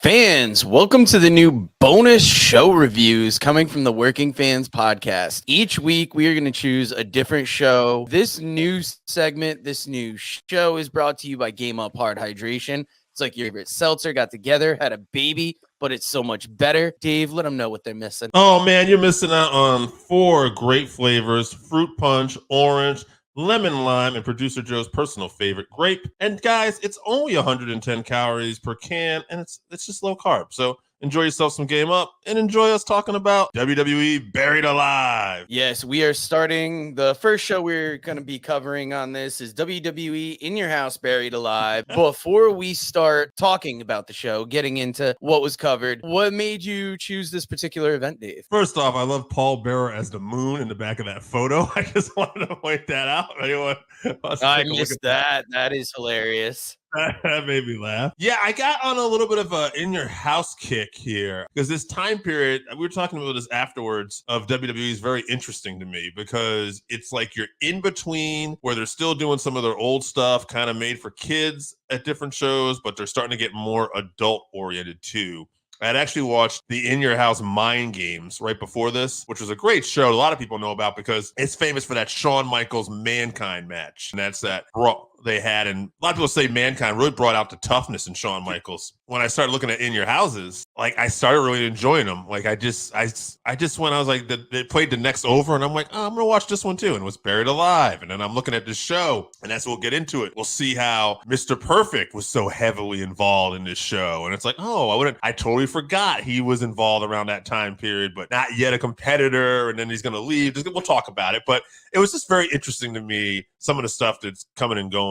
Fans, welcome to the new bonus show reviews coming from the Working Fans Podcast. Each week, we are going to choose a different show. This new segment, this new show is brought to you by Game Up Hard Hydration. It's like your favorite seltzer got together, had a baby, but it's so much better. Dave, let them know what they're missing. Oh, man, you're missing out on 4 great flavors: fruit punch, orange, lemon lime, and producer Joe's personal favorite, grape. And guys, it's only 110 calories per can, and it's just low carb. So enjoy yourself some Game Up and enjoy us talking about WWE Buried Alive. Yes, we are starting. The first show we're going to be covering on this is WWE In Your House Buried Alive. Before we start talking about the show, getting into what was covered, what made you choose this particular event, Dave? First off, I love Paul Bearer as the moon in the back of that photo. I just wanted to point that out. Anyone I missed that. That is hilarious. That made me laugh. Yeah, I got on a little bit of a in your house kick here because this time period, we were talking about this afterwards, of WWE is very interesting to me because it's like you're in between where they're still doing some of their old stuff kind of made for kids at different shows, but they're starting to get more adult oriented too. I had actually watched the In Your House Mind Games right before this, which was a great show. A lot of people know about because it's famous for that Shawn Michaels Mankind match. And that's that brawl they had. And a lot of people say Mankind really brought out the toughness in Shawn Michaels. When I started looking at In Your Houses, like I started really enjoying them. Like I just went, I was like, they played the next over and I'm like, oh, I'm going to watch this one too. And it was Buried Alive. And then I'm looking at this show and that's what we'll get into it. We'll see how Mr. Perfect was so heavily involved in this show. And it's like, oh, I totally forgot he was involved around that time period, but not yet a competitor. And then he's going to leave. We'll talk about it. But it was just very interesting to me, some of the stuff that's coming and going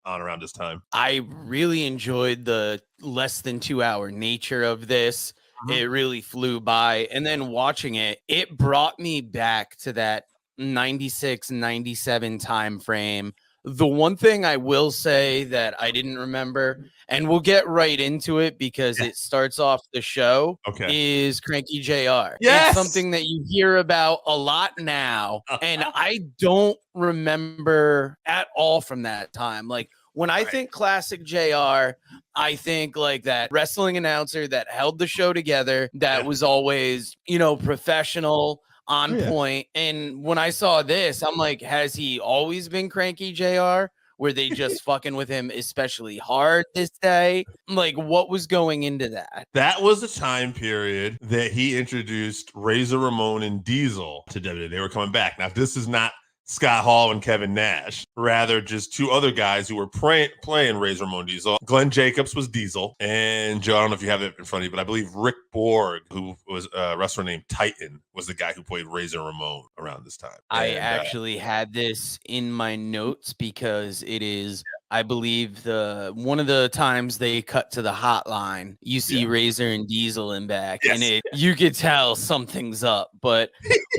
on around this time. I really enjoyed the less than 2-hour nature of this. It really flew by. And then watching it, it brought me back to that 96, 97 time frame. The one thing I will say that I didn't remember, and we'll get right into it because it starts off the show, is Cranky JR. Yes! It's something that you hear about a lot now, and I don't remember at all from that time. Like, when I think classic JR, I think like that wrestling announcer that held the show together, that was always, professional, on point. And when I saw this, I'm like, has he always been Cranky JR? Were they just fucking with him especially hard this day? Like, what was going into that? That was the time period that he introduced Razor Ramon and Diesel to WWE. They were coming back. Now, this is not Scott Hall and Kevin Nash, rather just 2 other guys who were playing Razor Ramon Diesel. Glenn Jacobs was Diesel, and Joe, I don't know if you have it in front of you, but I believe Rick Borg, who was a wrestler named Titan, was the guy who played Razor Ramon around this time. I actually had this in my notes because it is, I believe, one of the times they cut to the hotline, you see Razor and Diesel in back, and you could tell something's up. But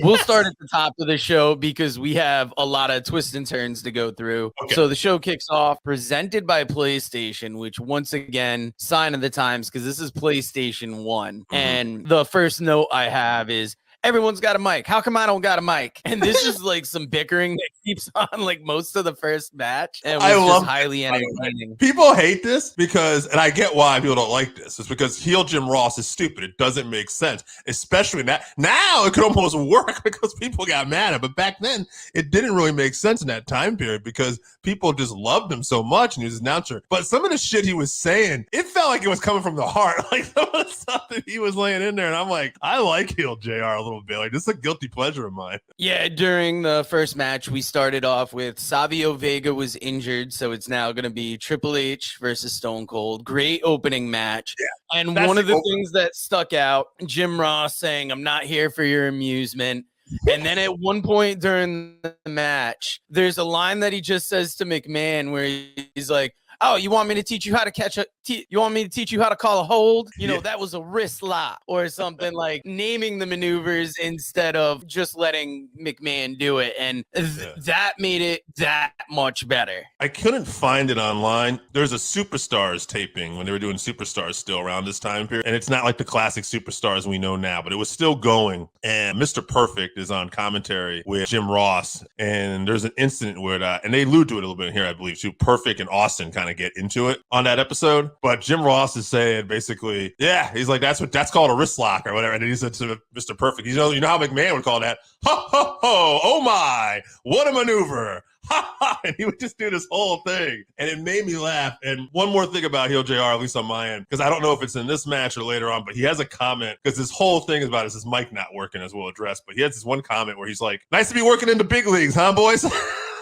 we'll start at the top of the show because we have a lot of twists and turns to go through. So the show kicks off, presented by PlayStation, which once again, sign of the times, because this is PlayStation 1. And the first note I have is, everyone's got a mic. How come I don't got a mic? And this is like some bickering that keeps on like most of the first match. And it was just highly entertaining. People hate this because, and I get why people don't like this, it's because heel Jim Ross is stupid. It doesn't make sense, especially that. Now it could almost work because people got mad at it. But back then, it didn't really make sense in that time period because people just loved him so much and he was an announcer. But some of the shit he was saying, it felt like it was coming from the heart. Like some of the stuff that he was laying in there. And I'm like, I like heel JR a little bit. Like, this is a guilty pleasure of mine. Yeah, during the first match, we started off with Savio Vega was injured, so it's now going to be Triple H versus Stone Cold. Great opening match. Yeah, and one of the things that stuck out, Jim Ross saying, "I'm not here for your amusement." And then at one point during the match, there's a line that he just says to McMahon where he's like, "Oh, you want me to teach you how to you want me to teach you how to call a hold? That was a wrist lock," or something, like naming the maneuvers instead of just letting McMahon do it. And that made it that much better. I couldn't find it online. There's a Superstars taping when they were doing Superstars still around this time period. And it's not like the classic Superstars we know now, but it was still going. And Mr. Perfect is on commentary with Jim Ross. And there's an incident where, and they allude to it a little bit here, I believe, too. Perfect and Austin kind kind of get into it on that episode. But Jim Ross is saying basically, yeah, he's like, that's called a wrist lock or whatever. And then he said to Mr. Perfect, you know how McMahon would call that? Ho, ho, ho, oh my, what a maneuver. Ha, ha. And he would just do this whole thing. And it made me laugh. And one more thing about Heel JR, at least on my end, because I don't know if it's in this match or later on, but he has a comment, because this whole thing is about his mic not working, as we'll address. But he has this one comment where he's like, nice to be working in the big leagues, huh, boys?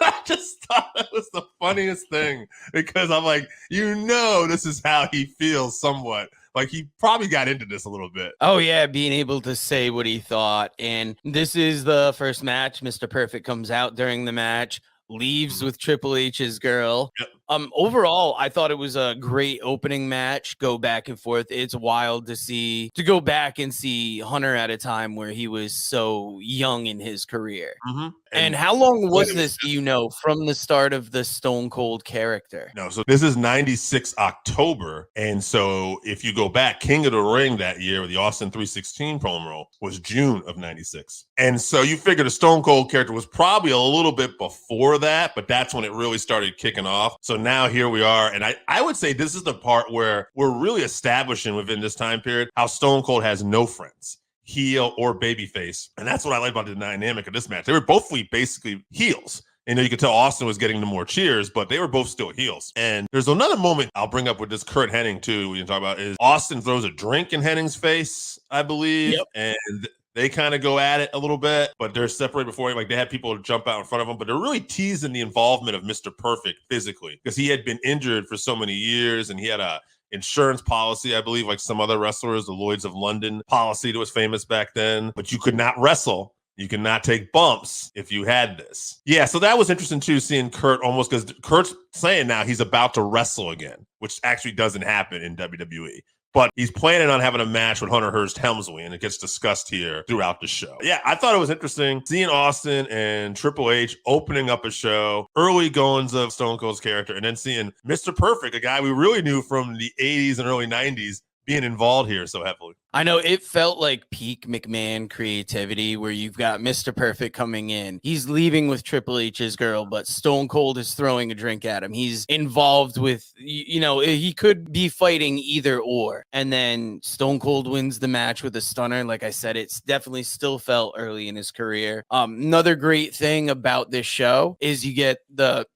I just thought that was the funniest thing, because I'm like, this is how he feels somewhat. Like, he probably got into this a little bit. Oh, yeah, being able to say what he thought. And this is the first match. Mr. Perfect comes out during the match, leaves with Triple H's girl. Yep. Overall, I thought it was a great opening match. Go back and forth. It's wild to go back and see Hunter at a time where he was so young in his career. Mm-hmm. And how long was this, do you know, from the start of the Stone Cold character? No, so this is 96 October. And so if you go back, King of the Ring that year with the Austin 316 promo was June of 96. And so you figure the Stone Cold character was probably a little bit before that, but that's when it really started kicking off. So now here we are. And I would say this is the part where we're really establishing within this time period how Stone Cold has no friends, heel or babyface. And that's what I like about the dynamic of this match. They were both basically heels. You know, you could tell Austin was getting the more cheers, but they were both still heels. And there's another moment I'll bring up with this Kurt Hennig too, we can talk about, is Austin throws a drink in Hennig's face, I believe. Yep. And they kind of go at it a little bit, but they're separated before him. Like, they had people jump out in front of him, but they're really teasing the involvement of Mr. Perfect physically, because he had been injured for so many years, and he had a insurance policy, I believe, like some other wrestlers, the Lloyds of London policy that was famous back then, but you could not wrestle. You cannot take bumps if you had this. Yeah, so that was interesting too, seeing Kurt almost, because Kurt's saying now he's about to wrestle again, which actually doesn't happen in WWE. But he's planning on having a match with Hunter Hearst Helmsley, and it gets discussed here throughout the show. Yeah, I thought it was interesting seeing Austin and Triple H opening up a show, early goings of Stone Cold's character, and then seeing Mr. Perfect, a guy we really knew from the 80s and early 90s, being involved here so heavily. I know it felt like peak McMahon creativity, where you've got Mr. Perfect coming in. He's leaving with Triple H's girl, but Stone Cold is throwing a drink at him. He's involved with, he could be fighting either or. And then Stone Cold wins the match with a stunner. Like I said, it's definitely still felt early in his career. Another great thing about this show is you get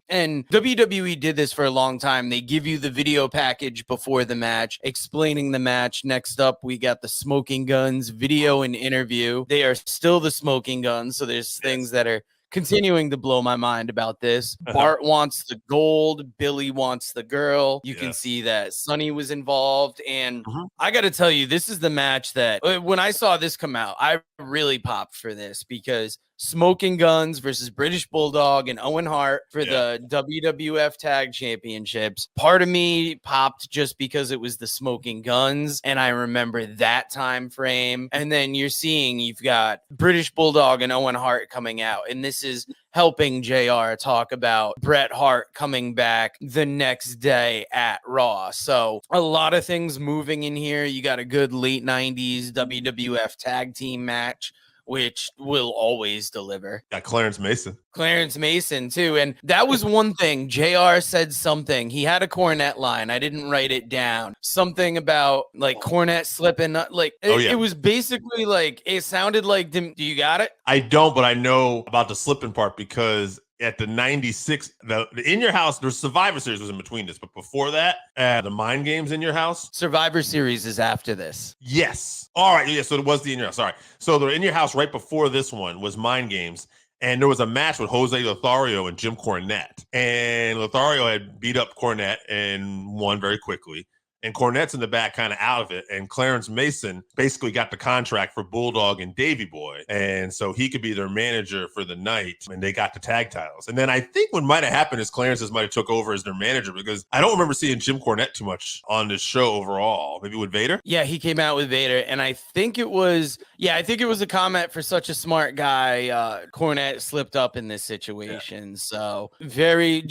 and WWE did this for a long time. They give you the video package before the match, explaining the match. Next up, we got the Smoking Guns video and interview. They are still the Smoking Guns, so there's things that are continuing to blow my mind about this. Bart wants the gold, Billy wants the girl. You can see that Sonny was involved, and I got to tell you, this is the match that when I saw this come out, I really popped for this, because Smoking Guns versus British Bulldog and Owen Hart for the WWF Tag Championships. Part of me popped just because it was the Smoking Guns, and I remember that time frame. And then you've got British Bulldog and Owen Hart coming out, and this is helping JR talk about Bret Hart coming back the next day at Raw. So a lot of things moving in here. You got a good late 90s WWF tag team match, which will always deliver. Got Clarence Mason too. And that was one thing. JR said something. He had a Cornette line. I didn't write it down. Something about like Cornette slipping. It was basically like, it sounded like, do you got it? I don't, but I know about the slipping part, because at the 96, the In Your House, there's Survivor Series was in between this, but before that, the Mind Games In Your House. Survivor Series is after this. Yes. All right. Yeah. So it was the In Your House. Sorry. So the In Your House right before this one was Mind Games. And there was a match with Jose Lothario and Jim Cornette. And Lothario had beat up Cornette and won very quickly. And Cornette's in the back, kind of out of it. And Clarence Mason basically got the contract for Bulldog and Davey Boy. And so he could be their manager for the night. And they got the tag titles. And then I think what might have happened is Clarence might have took over as their manager, because I don't remember seeing Jim Cornette too much on this show overall. Maybe with Vader? Yeah, he came out with Vader. And I think it was a comment for such a smart guy. Cornette slipped up in this situation. So very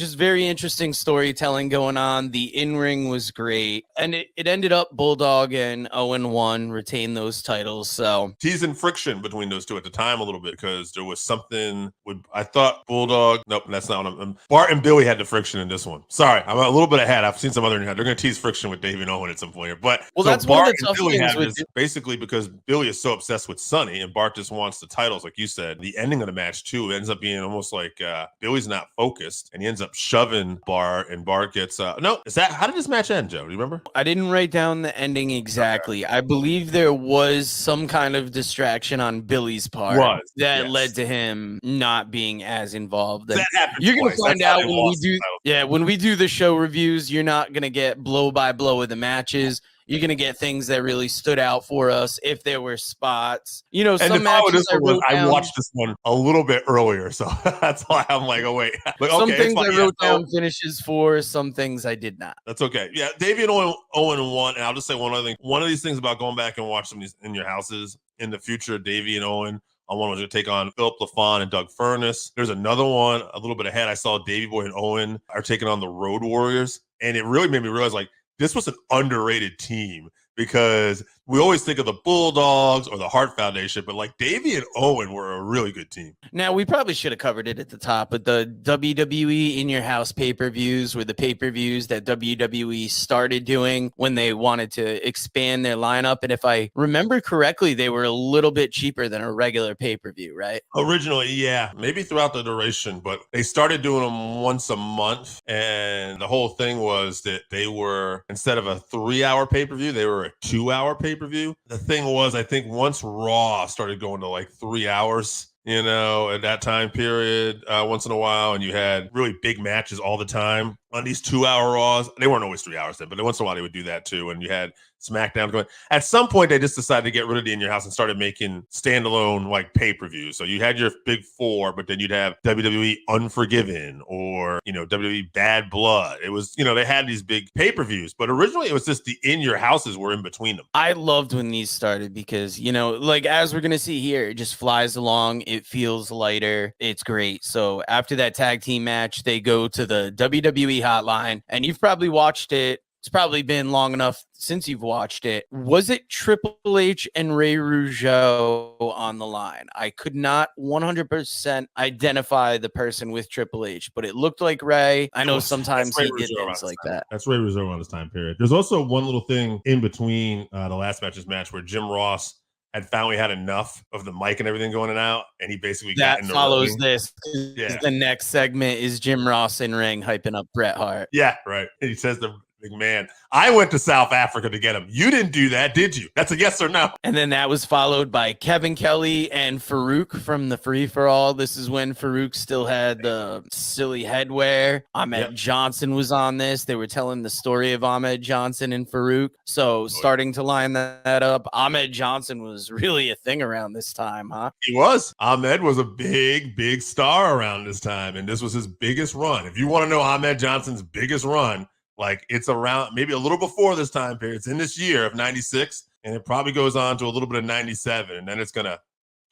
interesting storytelling going on. The in-ring was great. and it ended up Bulldog and 0-1 retain those titles. So teasing friction between those two at the time a little bit because there was something with I thought Bulldog. Nope, that's not what I'm. Bart and Billy had the friction in this one. Sorry, I'm a little bit ahead. I've seen some other. They're going to tease friction with Davey and Owen at some point here, but well, so that's Bart one of the and tough Billy things have with this basically because Billy is so obsessed with Sonny and Bart just wants the titles, like you said. The ending of the match too ends up being almost like Billy's not focused and he ends up shoving Bart, and Bart gets no. Is that how did this match end, Joe? Do you remember? I didn't write down the ending exactly. Okay. I believe there was some kind of distraction on Billy's part that led to him not being as involved. That happens. You're gonna find out when we do. Yeah, when we do the show reviews, you're not gonna get blow by blow of the matches. You're going to get things that really stood out for us if there were spots. You know, some matches I watched this one a little bit earlier, so that's why I'm like, oh, wait. Like, some things I wrote down finishes for, some things I did not. That's okay. Yeah, Davey and Owen won, and I'll just say one other thing. One of these things about going back and watching these in your houses in the future, Davey and Owen, one was going to take on Philip LaFawn and Doug Furness. There's another one a little bit ahead. I saw Davey Boy and Owen are taking on the Road Warriors, and it really made me realize, like, this was an underrated team because we always think of the Bulldogs or the Hart Foundation, but like Davey and Owen were a really good team. Now, we probably should have covered it at the top, but the WWE In Your House pay-per-views were the pay-per-views that WWE started doing when they wanted to expand their lineup. And if I remember correctly, they were a little bit cheaper than a regular pay-per-view, right? Originally, yeah, maybe throughout the duration, but they started doing them once a month. And the whole thing was that they were, instead of a 3-hour pay-per-view, they were a 2-hour pay-per-view. The thing was, I think once Raw started going to like 3 hours, you know, at that time period, once in a while, and you had really big matches all the time on these 2-hour Raws. They weren't always 3 hours then, but once in a while they would do that too. And you had SmackDown going. At some point, they just decided to get rid of the In Your House and started making standalone like pay-per-views. So you had your big four, but then you'd have WWE Unforgiven or, you know, WWE Bad Blood. It was, you know, they had these big pay-per-views, but originally it was just the In Your Houses were in between them. I loved when these started because, you know, like as we're going to see here, it just flies along. It feels lighter. It's great. So after that tag team match, they go to the WWE hotline, and you've probably watched it. It's probably been long enough since you've watched it. Was it Triple H and Ray Rougeau on the line? I could not 100% identify the person with Triple H, but it looked like Ray. I know sometimes he did things like that. That's Ray Rougeau on this time period. There's also one little thing in between the last match where Jim Ross had found we had enough of the mic and everything going in and out, and he basically got in the follows ring. This. Yeah. The next segment is Jim Ross in ring hyping up Bret Hart. Yeah, right. And he says the McMahon, I went to South Africa to get him. You didn't do that, did you? That's a yes or no. And then that was followed by Kevin Kelly and Farouk from the Free For All. This is when Farouk still had the silly headwear. Ahmed Johnson was on this. They were telling the story of Ahmed Johnson and Farouk. So starting to line that up, Ahmed Johnson was really a thing around this time, huh? He was. Ahmed was a big, big star around this time, and this was his biggest run. If you want to know Ahmed Johnson's biggest run, like it's around maybe a little before this time period. It's in this year of 96, and it probably goes on to a little bit of 97, and then it's going to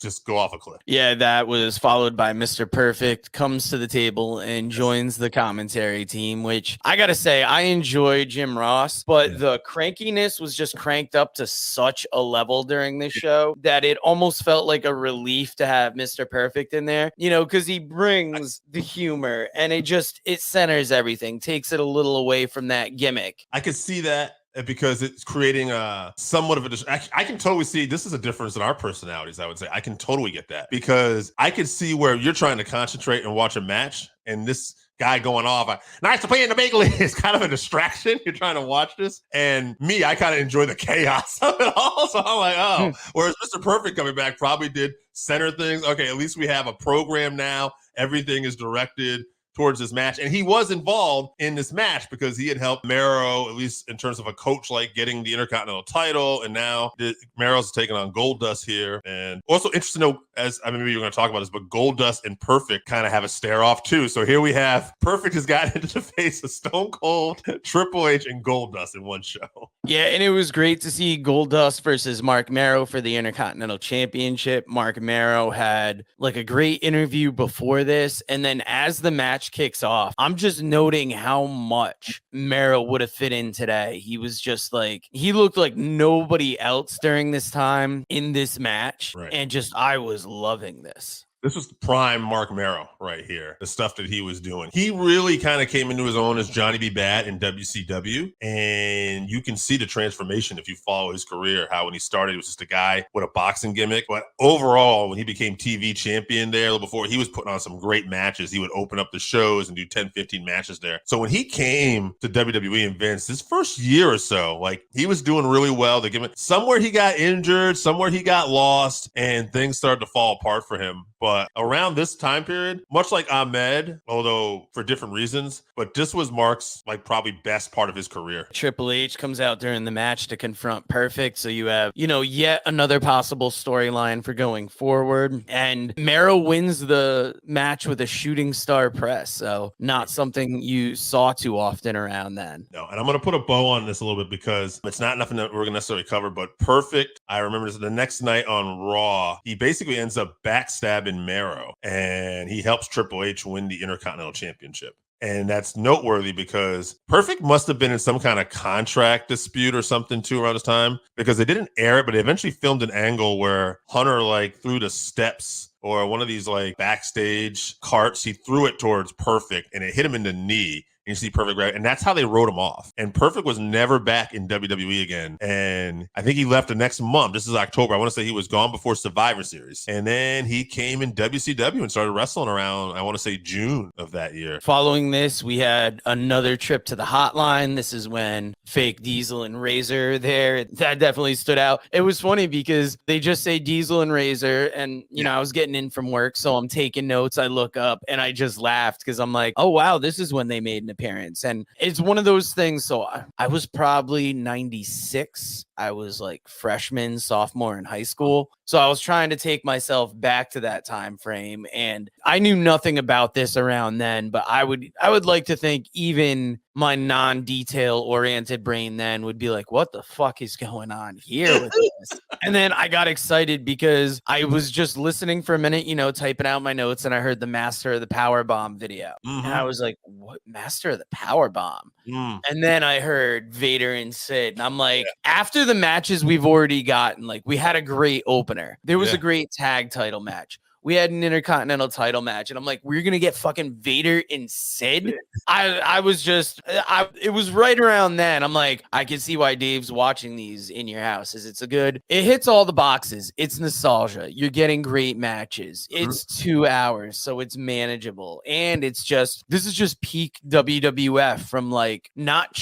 just go off a cliff. Yeah, that was followed by Mr. Perfect comes to the table and joins the commentary team, which I got to say, I enjoy Jim Ross, but the crankiness was just cranked up to such a level during this show that it almost felt like a relief to have Mr. Perfect in there, you know, because he brings the humor and it centers everything, takes it a little away from that gimmick. I could see that. Because it's creating somewhat of I can totally see this is a difference in our personalities. I would say I can totally get that because I can see where you're trying to concentrate and watch a match, and this guy going off, nice to play in the big league, is kind of a distraction. You're trying to watch this, and me, I kind of enjoy the chaos of it all. So I'm like, oh. Whereas Mr. Perfect coming back probably did center things. Okay, at least we have a program now. Everything is directed towards this match. And he was involved in this match because he had helped Mero, at least in terms of a coach, like getting the Intercontinental title. And now Mero's taking on Goldust here. And also interesting to know, as I mean, maybe you're going to talk about this, but Goldust and Perfect kind of have a stare off too. So here we have Perfect has gotten into the face of Stone Cold, Triple H, and Goldust in one show. Yeah, and it was great to see Goldust versus Mark Mero for the Intercontinental Championship. Mark Mero had like a great interview before this. And then as the match match kicks off, I'm just noting how much Mero would have fit in today. He was just like, he looked like nobody else during this time in this match. Right. And just, I was loving this. This was prime Mark Mero right here, the stuff that he was doing. He really kind of came into his own as Johnny B. Bad in WCW, and you can see the transformation if you follow his career, how when he started, he was just a guy with a boxing gimmick. But overall, when he became TV champion there a little before, he was putting on some great matches. He would open up the shows and do 10, 15 matches there. So when he came to WWE and Vince, his first year or so, like he was doing really well. They give him somewhere he got injured, somewhere he got lost, and things started to fall apart for him. But around this time period, much like Ahmed, although for different reasons, but this was Mark's like probably best part of his career. Triple H comes out during the match to confront Perfect. So you have, yet another possible storyline for going forward. And Mero wins the match with a shooting star press. So not something you saw too often around then. No, and I'm going to put a bow on this a little bit because it's not nothing that we're going to necessarily cover, but Perfect, I remember this the next night on Raw, he basically ends up backstabbing Mero, and he helps Triple H win the Intercontinental Championship. And that's noteworthy because Perfect must have been in some kind of contract dispute or something too around this time, because they didn't air it, but they eventually filmed an angle where Hunter like threw the steps or one of these like backstage carts. He threw it towards Perfect and it hit him in the knee. And you see Perfect grab, and that's how they wrote him off. And Perfect was never back in WWE again. And I think he left the next month. This is October. I want to say he was gone before Survivor Series. And then he came in WCW and started wrestling around, I want to say June of that year. Following this, we had another trip to the hotline. This is when fake Diesel and Razor there. That definitely stood out. It was funny because they just say Diesel and Razor. And, I was getting in from work, so I'm taking notes. I look up and I just laughed because I'm like, oh, wow, this is when they made an appearance. And it's one of those things. So I was probably 96. I was like freshman, sophomore in high school. So I was trying to take myself back to that time frame. And I knew nothing about this around then, but I would like to think even my non-detail oriented brain then would be like, what the fuck is going on here with this? And then I got excited because I was just listening for a minute, typing out my notes, and I heard the Master of the Power Bomb video. Mm-hmm. And I was like, what? Master of the Power Bomb? And then I heard Vader and Sid. And I'm like, after the matches we've already gotten, like we had a great opener. There was a great tag title match. We had an Intercontinental title match, and I'm like, we're gonna get fucking Vader and Sid. It was right around then. I'm like, I can see why Dave's watching these in your house. It hits all the boxes. It's nostalgia. You're getting great matches. It's 2 hours, so it's manageable, and this is just peak WWF from like not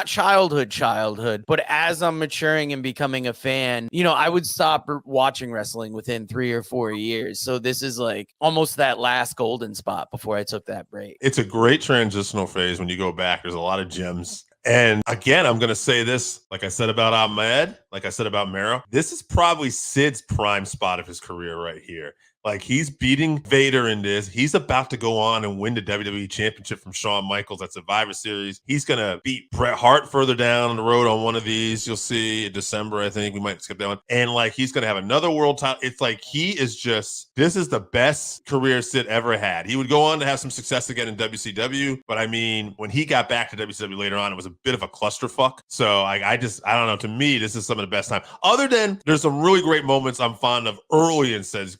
childhood, but as I'm maturing and becoming a fan, I would stop watching wrestling within 3 or 4 years. So this is like almost that last golden spot before I took that break. It's a great transitional phase when you go back. There's a lot of gems. And again, I'm going to say this, like I said about Ahmed, like I said about Mero, this is probably Sid's prime spot of his career right here. Like he's beating Vader in this. He's about to go on and win the WWE Championship from Shawn Michaels at Survivor Series. He's going to beat Bret Hart further down on the road on one of these. You'll see in December, I think. We might skip that one. And like he's going to have another world title. It's like this is the best career Sid ever had. He would go on to have some success again in WCW. But I mean, when he got back to WCW later on, it was a bit of a clusterfuck. So I don't know. To me, this is some of the best time. Other than there's some really great moments I'm fond of early in Sid's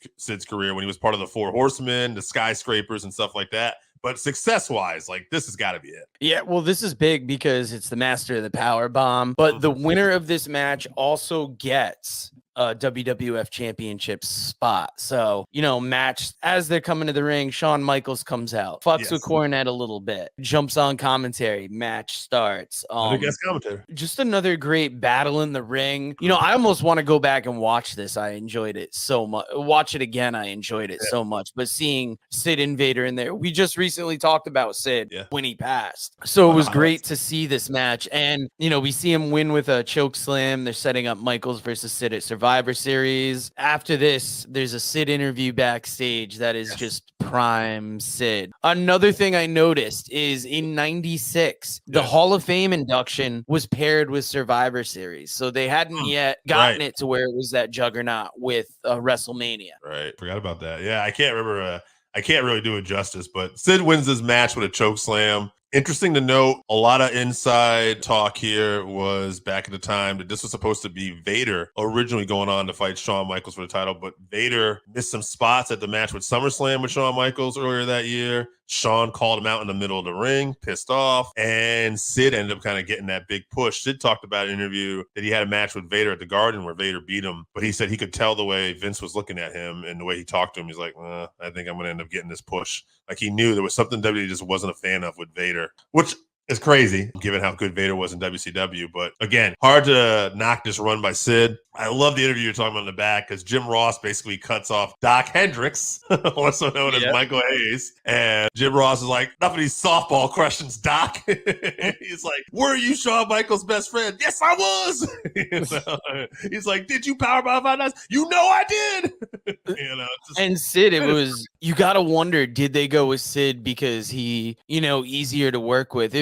career when he was part of the Four Horsemen, the Skyscrapers and stuff like that. But success-wise, like this has got to be it. Yeah, well, this is big because it's the Master of the Power Bomb. But the winner of this match also gets a WWF Championship spot. So, match as they're coming to the ring, Shawn Michaels comes out, fucks with Cornette a little bit, jumps on commentary, match starts. Guest commentator. Just another great battle in the ring. I almost want to go back and watch this. I enjoyed it so much. Watch it again. I enjoyed it so much. But seeing Sid and Vader in there, we just recently talked about Sid when he passed. So it was great to see this match. And, we see him win with a choke slam. They're setting up Michaels versus Sid at Survivor Series. After this, there's a Sid interview backstage that is just prime Sid. Another thing I noticed is in 96, the Hall of Fame induction was paired with Survivor Series. So they hadn't yet gotten it to where it was that juggernaut with WrestleMania. Right. Forgot about that. Yeah, I can't remember. I can't really do it justice, but Sid wins this match with a choke slam. Interesting to note, a lot of inside talk here was back at the time that this was supposed to be Vader originally going on to fight Shawn Michaels for the title, but Vader missed some spots at the match with SummerSlam with Shawn Michaels earlier that year. Shawn called him out in the middle of the ring, pissed off, and Sid ended up kind of getting that big push. Sid talked about in an interview that he had a match with Vader at the Garden where Vader beat him, but he said he could tell the way Vince was looking at him and the way he talked to him. He's like, I think I'm going to end up getting this push. Like he knew there was something WWE just wasn't a fan of with Vader, which is crazy given how good Vader was in WCW. But again, hard to knock this run by Sid. I love the interview you're talking about in the back because Jim Ross basically cuts off Doc Hendricks, also known as Michael Hayes. And Jim Ross is like, enough of these softball questions, Doc. He's like, were you Shawn Michaels' best friend? Yes, I was. He's like, did you powerbomb 5 times? You know I did. And Sid, it was, you got to wonder, did they go with Sid because he, easier to work with?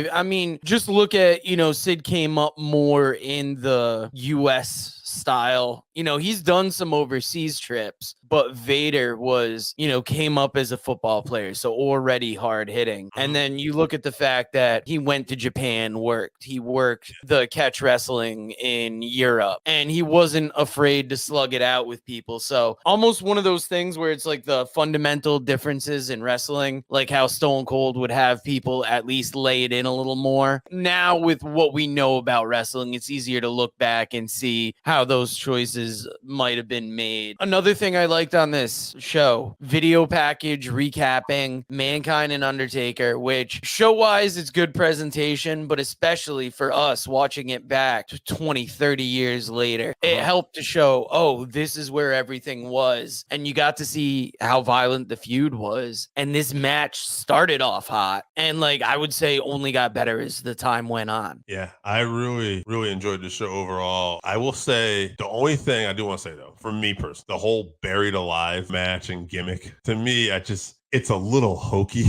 Just look at, Sid came up more in the U.S. style. He's done some overseas trips, but Vader was, came up as a football player, so already hard hitting. And then you look at the fact that he went to Japan, he worked the catch wrestling in Europe, and he wasn't afraid to slug it out with people. So almost one of those things where it's like the fundamental differences in wrestling, like how Stone Cold would have people at least lay it in a little more. Now with what we know about wrestling, it's easier to look back and see how those choices might have been made. Another thing I liked on this show, video package recapping Mankind and Undertaker, which show-wise it's good presentation, but especially for us watching it back 20, 30 years later, it helped to show, this is where everything was. And you got to see how violent the feud was. And this match started off hot and I would say only got better as the time went on. Yeah, I really, really enjoyed the show overall. I will say the only thing I do want to say though, for me personally, the whole buried alive match and gimmick, to me, it's a little hokey.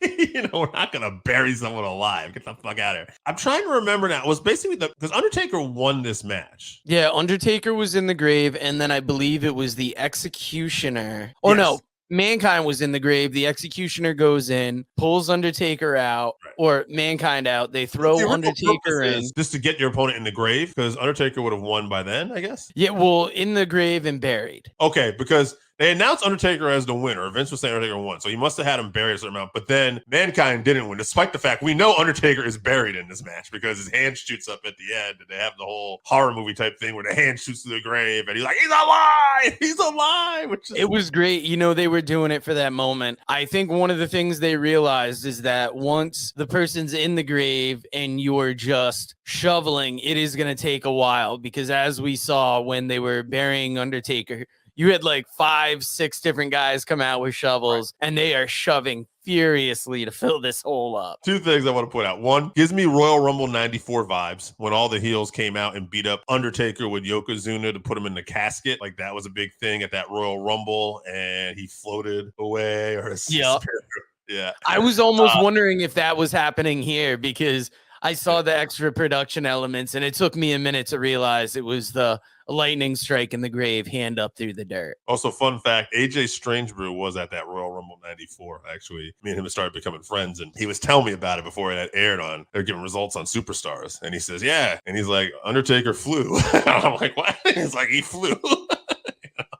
We're not going to bury someone alive. Get the fuck out of here. I'm trying to remember now. It was basically because Undertaker won this match. Yeah, Undertaker was in the grave, and then I believe it was the Executioner. Oh, yes. No. Mankind was in the grave. The Executioner goes in, pulls Undertaker out, or Mankind out. They throw Undertaker in. Just to get your opponent in the grave, because Undertaker would have won by then, I guess? Yeah, well, in the grave and buried. Okay, because they announced Undertaker as the winner. Vince was saying Undertaker won, so he must have had him buried a certain amount. But then Mankind didn't win, despite the fact we know Undertaker is buried in this match because his hand shoots up at the end, and they have the whole horror movie type thing where the hand shoots through the grave, and he's like, he's alive! He's alive! It was great. They were doing it for that moment. I think one of the things they realized is that once the person's in the grave and you're just shoveling, it is going to take a while because as we saw when they were burying Undertaker, you had 5, 6 different guys come out with shovels, and they are shoving furiously to fill this hole up. 2 things I want to point out. One, gives me Royal Rumble 94 vibes when all the heels came out and beat up Undertaker with Yokozuna to put him in the casket. That was a big thing at that Royal Rumble, and he floated away. Yeah. I was almost wondering if that was happening here because I saw the extra production elements, and it took me a minute to realize it was the lightning strike in the grave, hand up through the dirt. Also, fun fact, AJ Strangebrew was at that Royal Rumble 94. Actually, me and him started becoming friends, and he was telling me about it before it aired on. They're giving results on Superstars, and he says, yeah. And he's like, Undertaker flew. I'm like, what? He's like, he flew.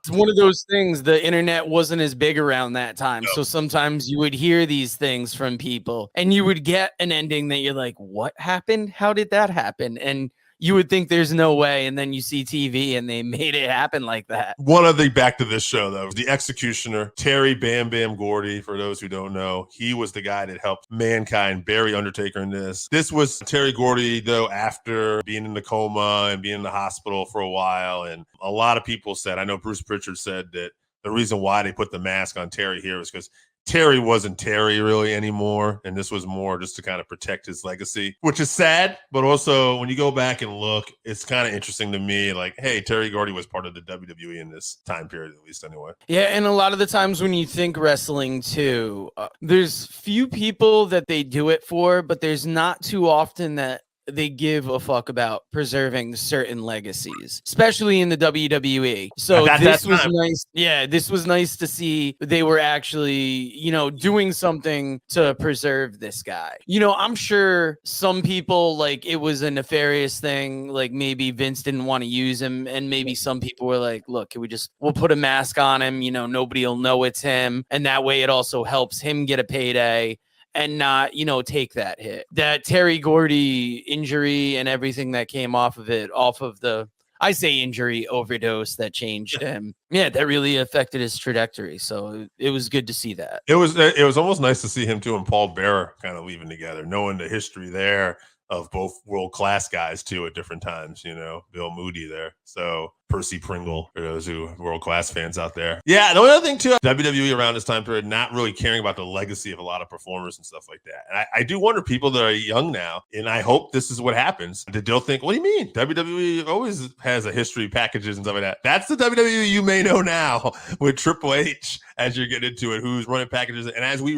It's one of those things, the internet wasn't as big around that time. So sometimes you would hear these things from people and you would get an ending that you're like, what happened? How did that happen? And you would think there's no way. And then you see TV and they made it happen like that. One other thing back to this show, though, the Executioner, Terry Bam Bam Gordy, for those who don't know, he was the guy that helped Mankind bury Undertaker in this. This was Terry Gordy, though, after being in the coma and being in the hospital for a while. And a lot of people said, I know Bruce Pritchard said that the reason why they put the mask on Terry here was because Terry wasn't Terry really anymore, and this was more just to kind of protect his legacy, which is sad, but also when you go back and look, it's kind of interesting to me, hey, Terry Gordy was part of the WWE in this time period, at least anyway. Yeah, and a lot of the times when you think wrestling too, there's few people that they do it for, but there's not too often that they give a fuck about preserving certain legacies, especially in the WWE. So this was nice. Yeah, this was nice to see they were actually, doing something to preserve this guy. I'm sure some people, like, it was a nefarious thing. Like, maybe Vince didn't want to use him, and maybe some people were like, look, we'll put a mask on him, nobody will know it's him, and that way it also helps him get a payday and not, take that hit. That Terry Gordy injury and everything that came off of the, I say injury, overdose that changed him. Yeah, that really affected his trajectory. So it was good to see that. It was almost nice to see him too and Paul Bearer kind of leaving together, knowing the history there of both world-class guys too at different times, Bill Moody there. So Percy Pringle, for those who are world-class fans out there. Yeah, the other thing too, WWE around this time period, not really caring about the legacy of a lot of performers and stuff like that. And I do wonder, people that are young now, and I hope this is what happens, that they'll think, what do you mean? WWE always has a history, packages and stuff like that. That's the WWE you may know now with Triple H as you're getting into it, who's running packages. And as we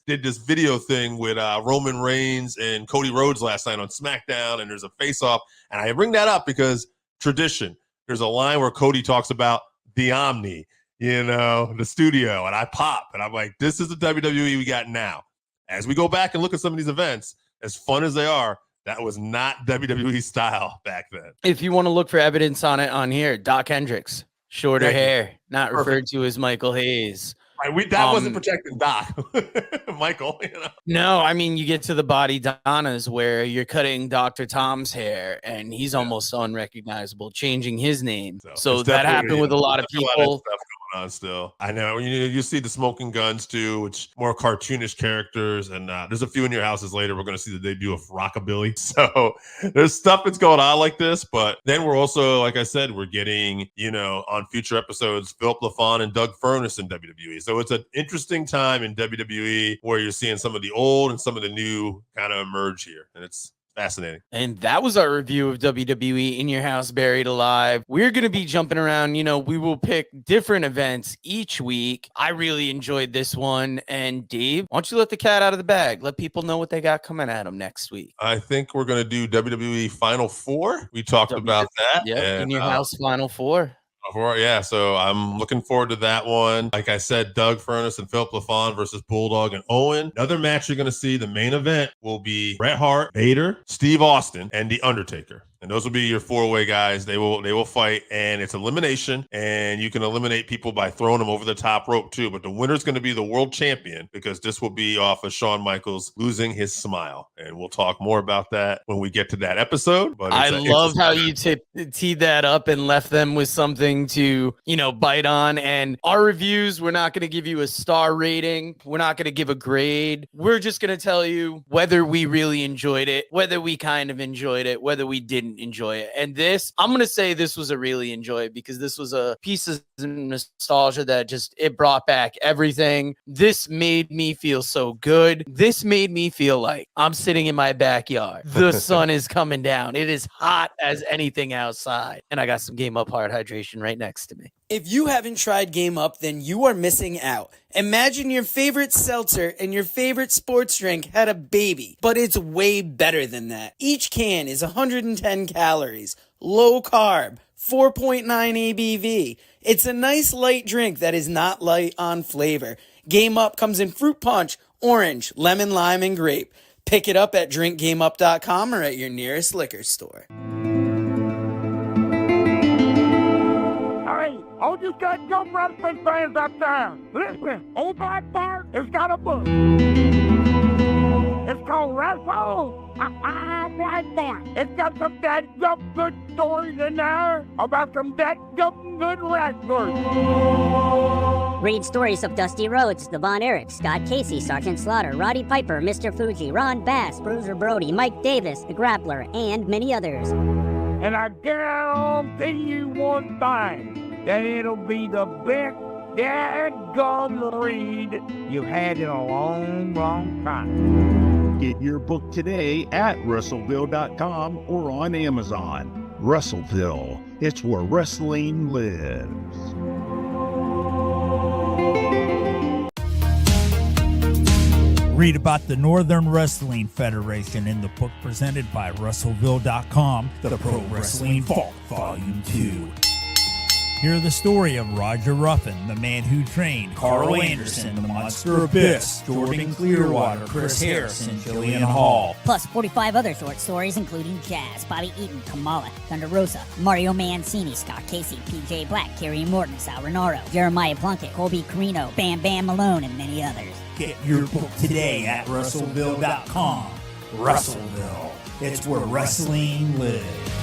did this video thing with Roman Reigns and Cody Rhodes last night on SmackDown, and there's a face-off. And I bring that up because tradition. There's a line where Cody talks about the Omni, the studio, and I pop, and I'm like, this is the WWE we got now. As we go back and look at some of these events, as fun as they are, that was not WWE style back then. If you want to look for evidence on it on here, Doc Hendricks, shorter hair, not referred to as Michael Hayes. Right, that wasn't protecting Doc, Michael. No, I mean, you get to the Body Donnas where you're cutting Dr. Tom's hair, and he's almost unrecognizable, changing his name. So that happened with a lot of people. On still. I know you see the Smoking Guns too, which more cartoonish characters, and there's a few in your houses later. We're going to see the debut of Rockabilly. So there's stuff that's going on like this, but then we're also, like I said, we're getting, on future episodes, Philip LaFawn and Doug Furnas in WWE. So it's an interesting time in WWE where you're seeing some of the old and some of the new kind of emerge here, and it's fascinating. And that was our review of WWE In Your House Buried Alive. We're going to be jumping around. We will pick different events each week. I really enjoyed this one. And Dave, why don't you let the cat out of the bag? Let people know what they got coming at them next week. I think we're going to do WWE Final Four. We talked about that. Yeah, In Your House Final Four. Yeah, so I'm looking forward to that one. Like I said, Doug Furnas and Philip LaFawn versus Bulldog and Owen. Another match you're going to see, the main event, will be Bret Hart, Vader, Steve Austin, and The Undertaker. And those will be your four-way guys. They will fight, and it's elimination, and you can eliminate people by throwing them over the top rope too. But the winner's going to be the world champion, because this will be off of Shawn Michaels losing his smile. And we'll talk more about that when we get to that episode. But I love how you teed that up and left them with something to, bite on. And our reviews, we're not going to give you a star rating. We're not going to give a grade. We're just going to tell you whether we really enjoyed it, whether we kind of enjoyed it, whether we didn't enjoy it. And this, I'm going to say this was a really enjoy it, because this was a piece of nostalgia that it brought back everything. This made me feel so good. This made me feel like I'm sitting in my backyard. The sun is coming down. It is hot as anything outside. And I got some Game Up Hard Hydration right next to me. If you haven't tried Game Up, then you are missing out. Imagine your favorite seltzer and your favorite sports drink had a baby, but it's way better than that. Each can is 110 calories, low carb, 4.9 ABV. It's a nice light drink that is not light on flavor. Game Up comes in fruit punch, orange, lemon, lime, and grape. Pick it up at drinkgameup.com or at your nearest liquor store. All you got young wrestling fans out there, listen, Old Black Bart has got a book. It's called Wrestle Black Bart. It's got some that good stories in there about some that good wrestlers. Read stories of Dusty Rhodes, the Von Erichs, Scott Casey, Sergeant Slaughter, Roddy Piper, Mr. Fuji, Ron Bass, Bruiser Brody, Mike Davis, the Grappler, and many others. And I guarantee you one thing, that it'll be the best dadgum read you've had in a long, long time. Get your book today at Russellville.com or on Amazon. Russellville, it's where wrestling lives. Read about the Northern Wrestling Federation in the book presented by Russellville.com, The Pro Wrestling Vault, Volume 2. Hear the story of Roger Ruffin, the man who trained Carl Anderson, the Monster Abyss, Jordan Clearwater, Chris Harris, and Jillian Hall. Plus 45 other short stories including Jazz, Bobby Eaton, Kamala, Thunder Rosa, Mario Mancini, Scott Casey, PJ Black, Kerry Morton, Sal Renaro, Jeremiah Plunkett, Colby Carino, Bam Bam Malone, and many others. Get your book today at Russellville.com. Russellville. It's where wrestling lives.